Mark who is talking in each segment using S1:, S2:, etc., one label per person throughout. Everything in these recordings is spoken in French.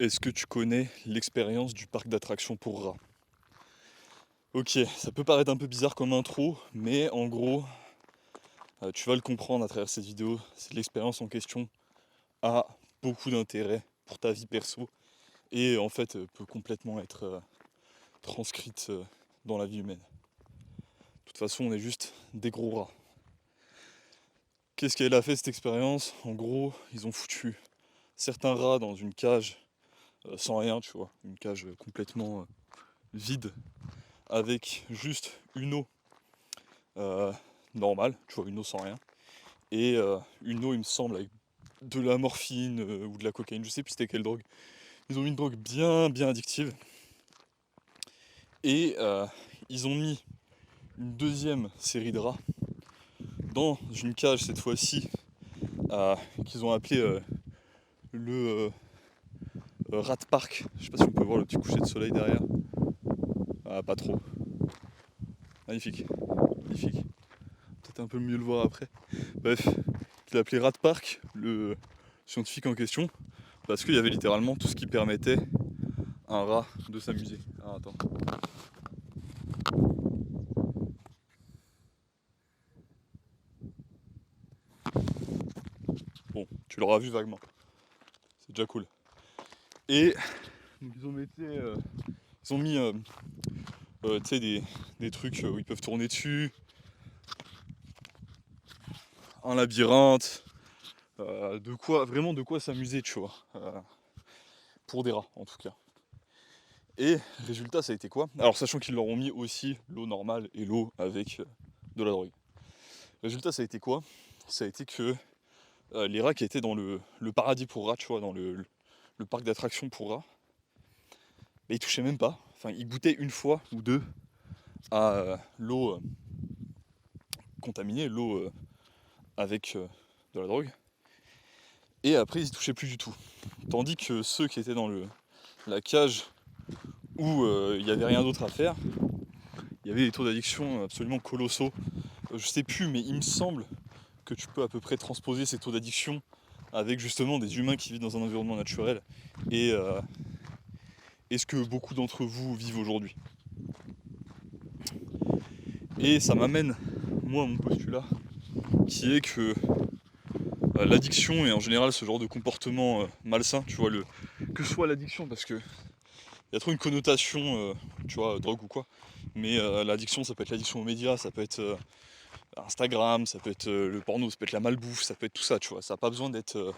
S1: Est-ce que tu connais l'expérience du parc d'attractions pour rats? Ok, ça peut paraître un peu bizarre comme intro, mais en gros, tu vas le comprendre à travers cette vidéo, c'est que l'expérience en question a beaucoup d'intérêt pour ta vie perso et en fait peut complètement être transcrite dans la vie humaine. De toute façon, on est juste des gros rats. Qu'est-ce qu'elle a fait cette expérience? En gros, ils ont foutu certains rats dans une cage sans rien, tu vois, une cage complètement vide avec juste une eau euh, normale, tu vois, une eau sans rien, et une eau, il me semble, avec de la morphine ou de la cocaïne, je sais plus c'était quelle drogue. Ils ont mis une drogue bien bien addictive, et ils ont mis une deuxième série de rats dans une cage cette fois-ci, qu'ils ont appelé le rat park. Je sais pas si on peut voir le petit coucher de soleil derrière. Ah, pas trop. Magnifique, magnifique. Peut-être un peu mieux le voir après. Bref, qu'il a appelé Rat Park, le scientifique en question, parce qu'il y avait littéralement tout ce qui permettait à un rat de s'amuser. Ah, attends. Bon, tu l'auras vu vaguement. C'est déjà cool. Et donc ils ont mis tu sais, des trucs où ils peuvent tourner dessus, un labyrinthe, vraiment de quoi s'amuser, tu vois. Pour des rats, en tout cas. Et résultat, ça a été quoi? Alors, sachant qu'ils leur ont mis aussi l'eau normale et l'eau avec de la drogue. Résultat, ça a été quoi? Ça a été que les rats qui étaient dans le paradis pour rats, tu vois, dans le parc d'attractions pour rats, bah, ils touchaient même pas. Enfin, ils goûtaient une fois ou deux à l'eau contaminée, l'eau avec de la drogue. Et après, ils y touchaient plus du tout. Tandis que ceux qui étaient dans la cage où il n'y avait rien d'autre à faire, il y avait des taux d'addiction absolument colossaux. Je sais plus, mais il me semble que tu peux à peu près transposer ces taux d'addiction avec justement des humains qui vivent dans un environnement naturel et ce que beaucoup d'entre vous vivent aujourd'hui. Et ça m'amène, moi, à mon postulat, qui est que l'addiction et en général ce genre de comportement malsain, tu vois, que ce soit l'addiction, parce que il y a trop une connotation, tu vois, drogue ou quoi, mais l'addiction, ça peut être l'addiction aux médias, ça peut être Instagram, ça peut être le porno, ça peut être la malbouffe, ça peut être tout ça, tu vois, ça n'a pas besoin d'être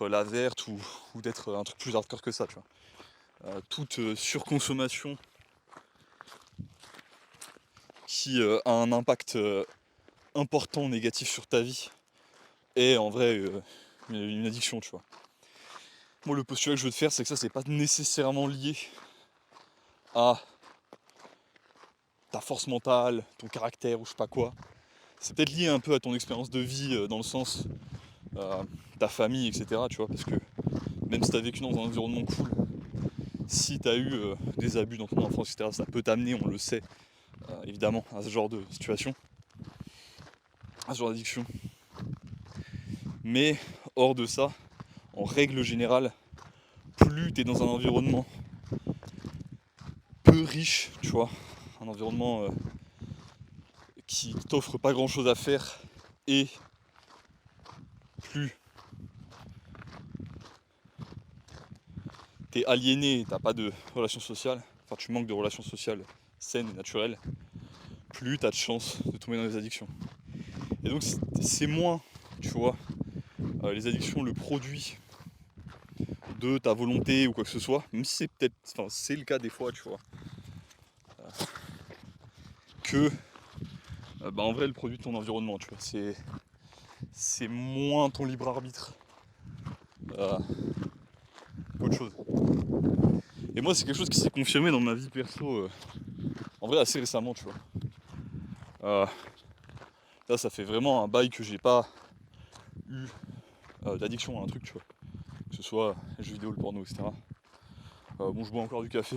S1: la verte ou d'être un truc plus hardcore que ça, tu vois. Toute surconsommation qui a un impact important négatif sur ta vie est en vrai une addiction, tu vois. Moi, le postulat que je veux te faire, c'est que ça, c'est pas nécessairement lié à ta force mentale, ton caractère ou je sais pas quoi. C'est peut-être lié un peu à ton expérience de vie dans le sens ta famille, etc. Tu vois, parce que même si t'as vécu dans un environnement cool, si t'as eu des abus dans ton enfance, etc., ça peut t'amener, on le sait, évidemment, à ce genre de situation, à ce genre d'addiction. Mais hors de ça, en règle générale, plus t'es dans un environnement peu riche, tu vois, un environnement qui t'offre pas grand chose à faire, et plus t'es aliéné, t'as pas de relations sociales, enfin tu manques de relations sociales saines et naturelles, plus t'as de chances de tomber dans des addictions. Et donc c'est moins, tu vois, les addictions, le produit de ta volonté ou quoi que ce soit, même si c'est peut-être, enfin c'est le cas des fois, tu vois, que bah, en vrai le produit de ton environnement, tu vois, c'est moins ton libre arbitre euh, qu'autre chose. Et moi c'est quelque chose qui s'est confirmé dans ma vie perso, en vrai assez récemment, tu vois. Euh, Là ça fait vraiment un bail que j'ai pas eu d'addiction à un truc, tu vois. Que ce soit les jeux vidéo, le porno, etc. Bon, je bois encore du café.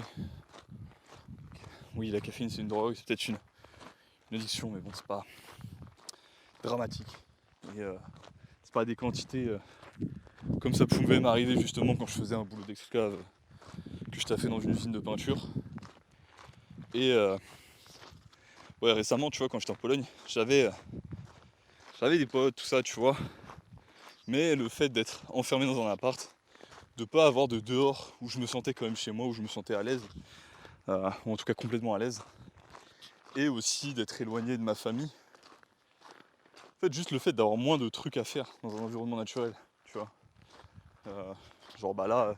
S1: Oui, la caféine, c'est une drogue, c'est peut-être une addiction, mais bon, c'est pas dramatique. Et c'est pas des quantités comme ça pouvait m'arriver justement quand je faisais un boulot d'esclave que je taffais dans une usine de peinture. Et ouais, récemment, tu vois, quand j'étais en Pologne, j'avais des potes, tout ça, tu vois. Mais le fait d'être enfermé dans un appart, de pas avoir de dehors où je me sentais quand même chez moi, où je me sentais à l'aise, ou en tout cas complètement à l'aise, et aussi d'être éloigné de ma famille. En fait, juste le fait d'avoir moins de trucs à faire dans un environnement naturel, tu vois. Genre bah là,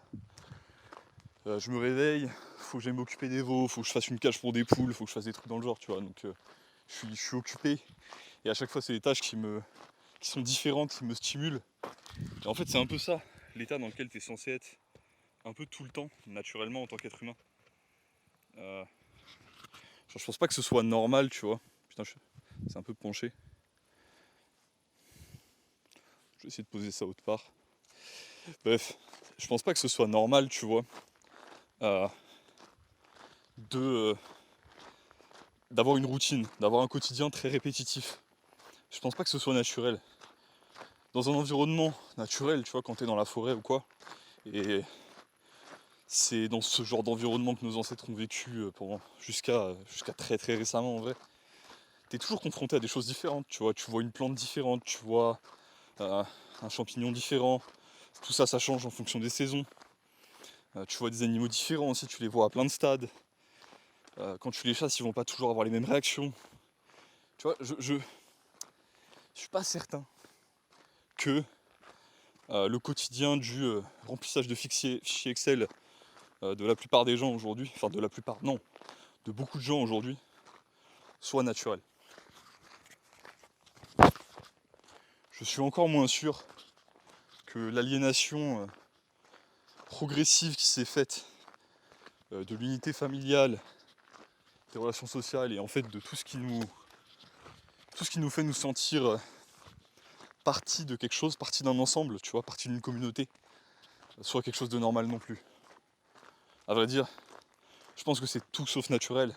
S1: je me réveille, faut que j'aille m'occuper des veaux, faut que je fasse une cage pour des poules, faut que je fasse des trucs dans le genre, tu vois. Donc je suis occupé, et à chaque fois c'est des tâches qui sont différentes, qui me stimulent. Et en fait c'est un peu ça, l'état dans lequel tu es censé être un peu tout le temps, naturellement en tant qu'être humain. Genre, je pense pas que ce soit normal, tu vois. Putain, c'est un peu penché. Je vais essayer de poser ça autre part. Bref, je pense pas que ce soit normal, tu vois, euh, de d'avoir une routine, d'avoir un quotidien très répétitif. Je pense pas que ce soit naturel. Dans un environnement naturel, tu vois, quand t'es dans la forêt ou quoi, et c'est dans ce genre d'environnement que nos ancêtres ont vécu jusqu'à très très récemment en vrai. T'es toujours confronté à des choses différentes, tu vois une plante différente, tu vois euh, un champignon différent, tout ça ça change en fonction des saisons. Tu vois des animaux différents aussi, tu les vois à plein de stades. Quand tu les chasses, ils vont pas toujours avoir les mêmes réactions. Tu vois, je suis pas certain que le quotidien du remplissage de fichiers Excel de la plupart des gens aujourd'hui, enfin de la plupart, non, de beaucoup de gens aujourd'hui, soit naturel. Je suis encore moins sûr que l'aliénation progressive qui s'est faite de l'unité familiale, des relations sociales et en fait de tout ce qui nous fait nous sentir partie de quelque chose, partie d'un ensemble, tu vois, partie d'une communauté, soit quelque chose de normal non plus. À vrai dire, je pense que c'est tout sauf naturel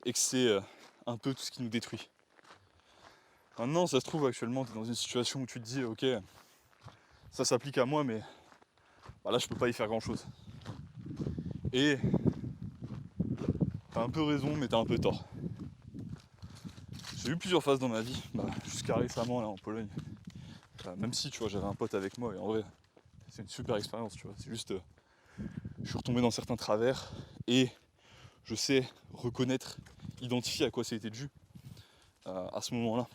S1: et que c'est un peu tout ce qui nous détruit. Maintenant, ça se trouve actuellement, tu es dans une situation où tu te dis, ok, ça s'applique à moi, mais bah là, je peux pas y faire grand chose. Et t'as un peu raison, mais t'as un peu tort. J'ai eu plusieurs phases dans ma vie, jusqu'à récemment là en Pologne. Même si, tu vois, j'avais un pote avec moi, et en vrai, c'est une super expérience, tu vois. C'est juste, je suis retombé dans certains travers et je sais reconnaître, identifier à quoi c'était dû à ce moment-là.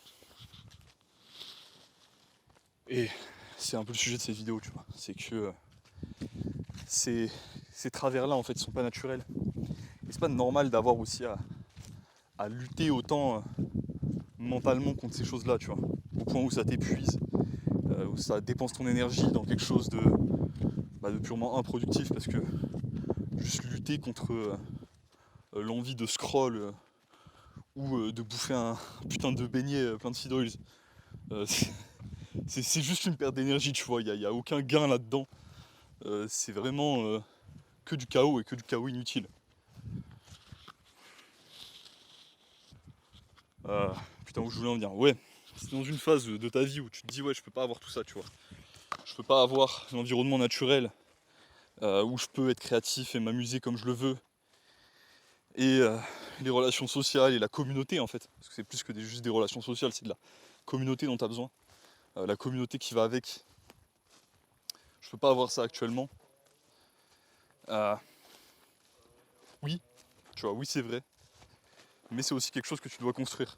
S1: Et c'est un peu le sujet de cette vidéo, tu vois. C'est que ces travers-là, en fait, sont pas naturels. Et c'est pas normal d'avoir aussi à lutter autant mentalement contre ces choses-là, tu vois. Au point où ça t'épuise, où ça dépense ton énergie dans quelque chose de purement improductif, parce que juste lutter contre l'envie de scroll ou de bouffer un putain de beignet plein de seed oils, c'est juste une perte d'énergie, tu vois. Il n'y a aucun gain là-dedans. C'est vraiment que du chaos et que du chaos inutile. Putain, où je voulais en venir. Ouais, c'est dans une phase de ta vie où tu te dis, ouais, je peux pas avoir tout ça, tu vois. Je peux pas avoir l'environnement naturel où je peux être créatif et m'amuser comme je le veux. Et les relations sociales et la communauté, en fait. Parce que c'est plus que juste des relations sociales, c'est de la communauté dont tu as besoin. La communauté qui va avec. Je peux pas avoir ça actuellement. Oui, tu vois, oui, c'est vrai. Mais c'est aussi quelque chose que tu dois construire.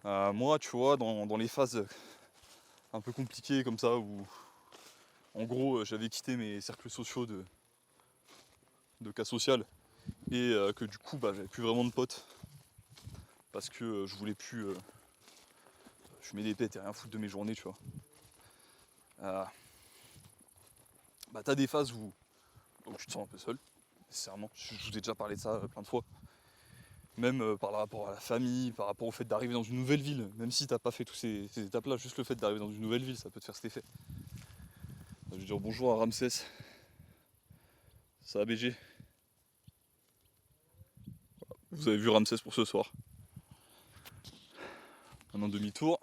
S1: Moi, tu vois, dans les phases un peu compliquées comme ça, où en gros j'avais quitté mes cercles sociaux de cas social, et que du coup j'avais plus vraiment de potes, parce que je voulais plus fumer des pètes et rien foutre de mes journées, tu vois. T'as des phases où tu te sens un peu seul, nécessairement. Je vous ai déjà parlé de ça plein de fois. Même par rapport à la famille, par rapport au fait d'arriver dans une nouvelle ville, même si t'as pas fait toutes ces étapes-là, juste le fait d'arriver dans une nouvelle ville, ça peut te faire cet effet. Je vais dire bonjour à Ramsès. Ça va BG? Vous avez vu Ramsès pour ce soir. Maintenant demi-tour.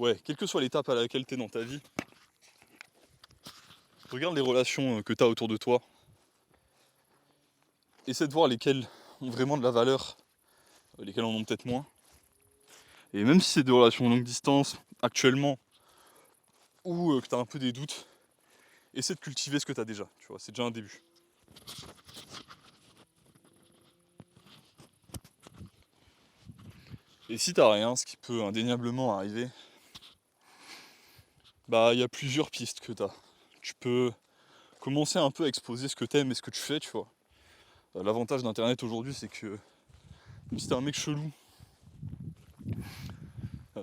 S1: ouais, quelle que soit l'étape à laquelle tu es dans ta vie, regarde les relations que tu as autour de toi. Essaie de voir lesquelles ont vraiment de la valeur, lesquelles en ont peut-être moins. Et même si c'est des relations longue distance, actuellement, ou que tu as un peu des doutes, essaie de cultiver ce que tu as déjà, tu vois, c'est déjà un début. Et si t'as rien, ce qui peut indéniablement arriver, bah il y a plusieurs pistes que t'as. Tu peux commencer un peu à exposer ce que t'aimes et ce que tu fais, tu vois. L'avantage d'internet aujourd'hui, c'est que même si t'es un mec chelou,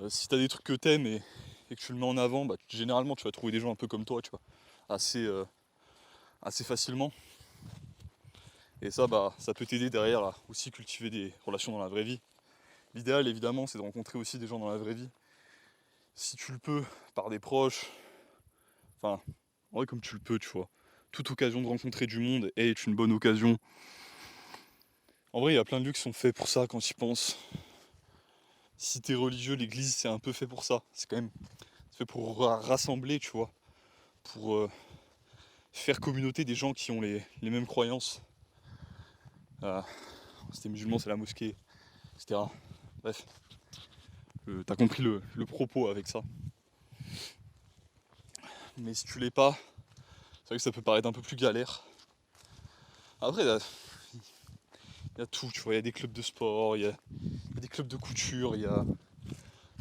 S1: si t'as des trucs que t'aimes et que tu le mets en avant, bah généralement tu vas trouver des gens un peu comme toi, tu vois, assez facilement. Et ça, bah ça peut t'aider derrière à aussi cultiver des relations dans la vraie vie. L'idéal évidemment, c'est de rencontrer aussi des gens dans la vraie vie. Si tu le peux, par des proches, enfin, en vrai comme tu le peux, tu vois. Toute occasion de rencontrer du monde est une bonne occasion. En vrai, il y a plein de lieux qui sont faits pour ça quand tu y penses. Si t'es religieux, l'église c'est un peu fait pour ça. C'est quand même fait pour rassembler, tu vois. Pour faire communauté des gens qui ont les mêmes croyances. Si t'es musulman, c'est la mosquée, etc. Bref, t'as compris le propos avec ça. Mais si tu l'es pas, c'est vrai que ça peut paraître un peu plus galère. Après, il y a tout, tu vois, il y a des clubs de sport, il y a des clubs de couture, il y a...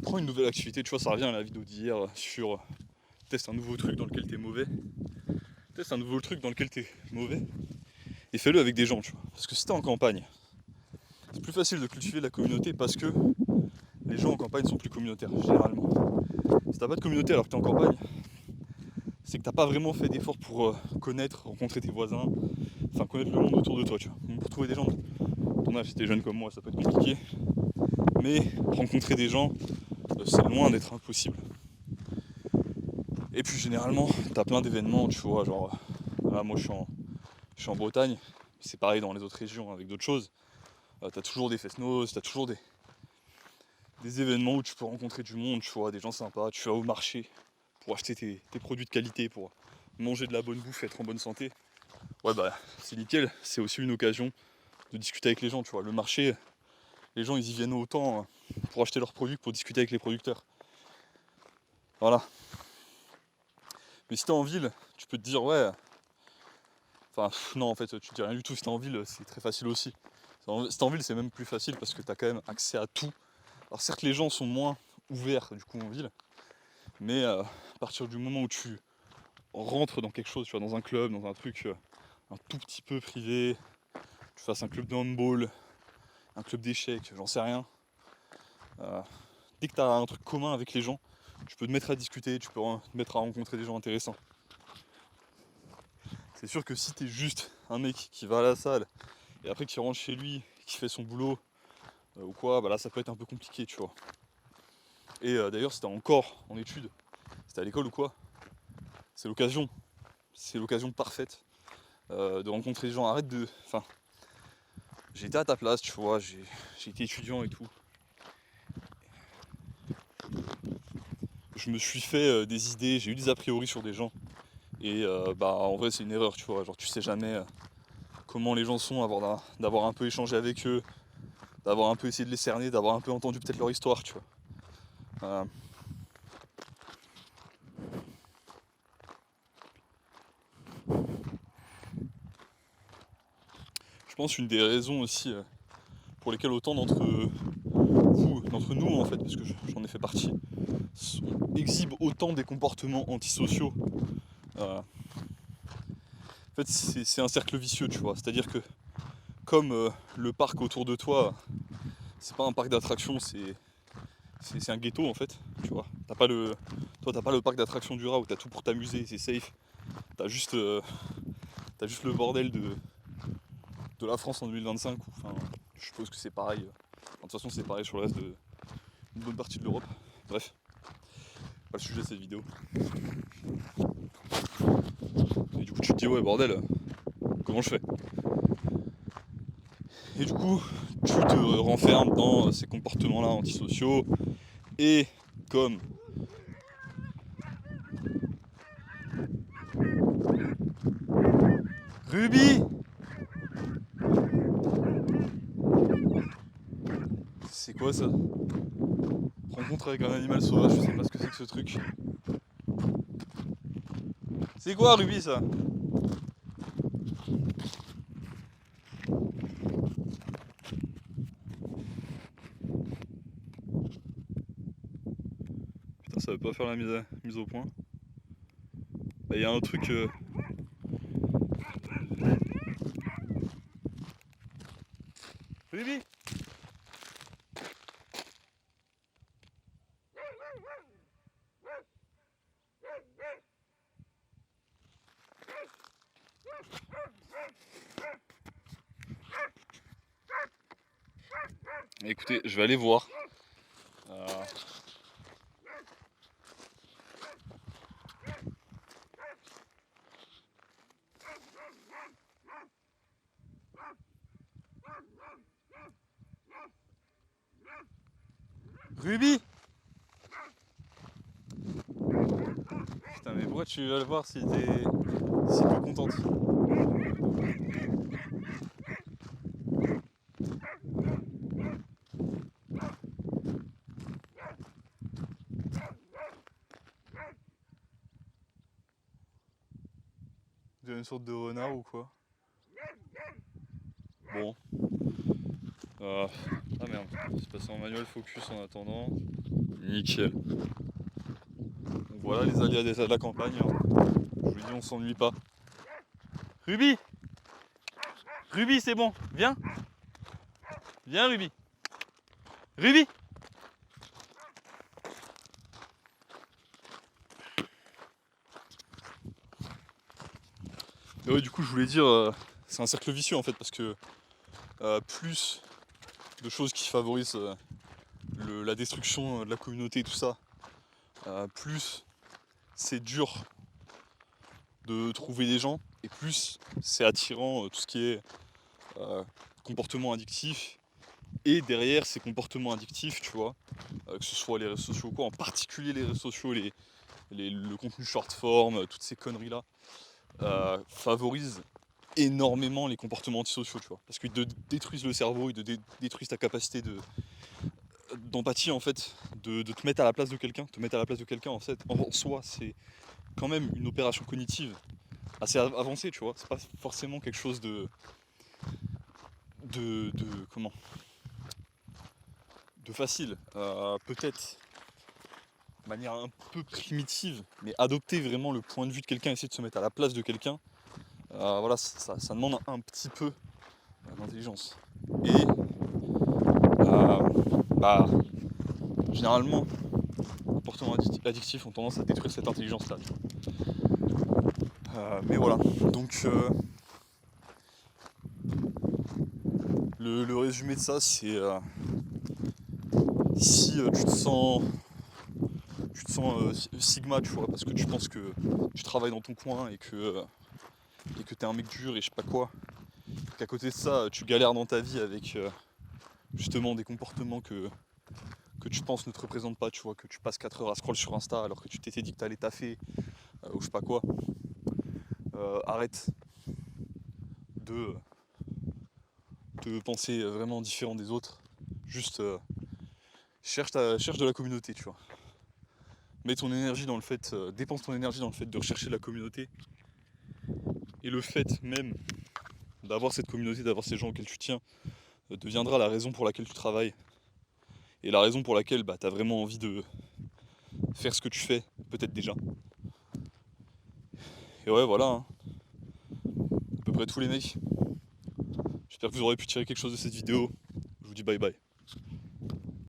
S1: Prends une nouvelle activité, tu vois, ça revient à la vidéo d'hier sur teste un nouveau truc dans lequel t'es mauvais. Teste un nouveau truc dans lequel t'es mauvais et fais-le avec des gens, tu vois. Parce que si t'es en campagne, c'est plus facile de cultiver la communauté parce que les gens en campagne sont plus communautaires, généralement. Si t'as pas de communauté alors que t'es en campagne, c'est que t'as pas vraiment fait d'efforts pour connaître, rencontrer tes voisins, enfin connaître le monde autour de toi, tu vois. Pour trouver des gens de ton âge, si t'es jeune comme moi, ça peut être compliqué. Mais rencontrer des gens, c'est loin d'être impossible. Et puis généralement, t'as plein d'événements, tu vois, genre là moi je suis en Bretagne, c'est pareil dans les autres régions avec d'autres choses. T'as toujours des fest-noz, t'as toujours des événements où tu peux rencontrer du monde, tu vois, des gens sympas, tu vas au marché pour acheter tes produits de qualité, pour manger de la bonne bouffe et être en bonne santé. Ouais bah c'est nickel, c'est aussi une occasion de discuter avec les gens, tu vois. Le marché, les gens ils y viennent autant pour acheter leurs produits que pour discuter avec les producteurs. Voilà. Mais si t'es en ville, tu peux te dire ouais. Enfin non en fait tu te dis rien du tout, si t'es en ville c'est très facile aussi. Si t'es en ville c'est même plus facile parce que t'as quand même accès à tout. Alors certes les gens sont moins ouverts du coup en ville, mais à partir du moment où tu rentres dans quelque chose, tu vois, dans un club, dans un truc un tout petit peu privé, tu fasses un club de handball, un club d'échecs, j'en sais rien. Dès que tu as un truc commun avec les gens, tu peux te mettre à discuter, tu peux te mettre à rencontrer des gens intéressants. C'est sûr que si t'es juste un mec qui va à la salle et après qui rentre chez lui, qui fait son boulot ou quoi, bah là ça peut être un peu compliqué, tu vois. Et d'ailleurs si t'es encore en études, si t'es à l'école ou quoi, c'est l'occasion parfaite de rencontrer des gens. Arrête de... Enfin, j'ai été à ta place, tu vois, j'ai été étudiant et tout. Je me suis fait des idées, j'ai eu des a priori sur des gens. Et bah en vrai c'est une erreur, tu vois, genre tu sais jamais comment les gens sont avant d'avoir un peu échangé avec eux, d'avoir un peu essayé de les cerner, d'avoir un peu entendu peut-être leur histoire, tu vois. Je pense une des raisons aussi pour lesquelles autant d'entre nous en fait, parce que j'en ai fait partie, exhibent autant des comportements antisociaux. En fait c'est un cercle vicieux, tu vois, c'est-à-dire que comme le parc autour de toi, c'est pas un parc d'attractions, c'est un ghetto en fait, tu vois. Toi t'as pas le parc d'attractions du Rat où t'as tout pour t'amuser, c'est safe. T'as juste, t'as juste le bordel de la France en 2025. Enfin, je suppose que c'est pareil. De toute façon c'est pareil sur le reste d'une bonne partie de l'Europe. Bref, pas le sujet de cette vidéo. Et du coup tu te dis ouais bordel, comment je fais? Et du coup tu te renfermes dans ces comportements là antisociaux. Et comme Ruby! C'est quoi ça? Rencontre avec un animal sauvage, je sais pas ce que c'est que ce truc. C'est quoi Ruby ça? Putain, ça veut pas faire la mise au point. Il y a un truc. Ruby! Écoutez, je vais aller voir. Ruby! Putain, mais pourquoi tu vas le voir si t'es si peu contente? Tu es une sorte de renard ou quoi? Bon. Ah merde, c'est passé en manuel focus en attendant. Nickel. Donc voilà les aléas de la campagne. Hein. Je vous dis, on s'ennuie pas. Ruby! Ruby, c'est bon, viens! Viens, Ruby! Ruby! Et ouais, du coup, je voulais dire, c'est un cercle vicieux en fait, parce que plus de choses qui favorisent la destruction de la communauté et tout ça, plus c'est dur de trouver des gens, et plus c'est attirant tout ce qui est comportement addictif. Et derrière ces comportements addictifs, tu vois, que ce soit les réseaux sociaux ou quoi, en particulier les réseaux sociaux, le contenu short form, toutes ces conneries-là, favorisent énormément les comportements antisociaux, tu vois. Parce qu'ils te détruisent le cerveau, ils te détruisent ta capacité d'empathie, en fait, de te mettre à la place de quelqu'un. Te mettre à la place de quelqu'un, en fait, en soi, c'est quand même une opération cognitive assez avancée, tu vois. C'est pas forcément quelque chose comment de facile. Peut-être de manière un peu primitive, mais adopter vraiment le point de vue de quelqu'un, essayer de se mettre à la place de quelqu'un, voilà, ça demande un petit peu d'intelligence. Et bah, généralement, les comportements addictifs ont tendance à détruire cette intelligence-là. Mais voilà, donc le résumé de ça, c'est si tu te sens sigma, tu vois, parce que tu penses que tu travailles dans ton coin et que t'es un mec dur et je sais pas quoi, qu'à côté de ça, tu galères dans ta vie avec justement des comportements que tu penses ne te représentent pas, tu vois, que tu passes 4 heures à scroll sur Insta alors que tu t'étais dit que t'allais taffer, ou je sais pas quoi, arrête de penser vraiment différent des autres, juste cherche de la communauté, tu vois. Mets ton énergie dans le fait, dépense ton énergie dans le fait de rechercher de la communauté, et le fait même d'avoir cette communauté, d'avoir ces gens auxquels tu tiens, deviendra la raison pour laquelle tu travailles, et la raison pour laquelle tu as vraiment envie de faire ce que tu fais, peut-être déjà. Et ouais, voilà, hein. À peu près tous les mecs. J'espère que vous aurez pu tirer quelque chose de cette vidéo. Je vous dis bye bye.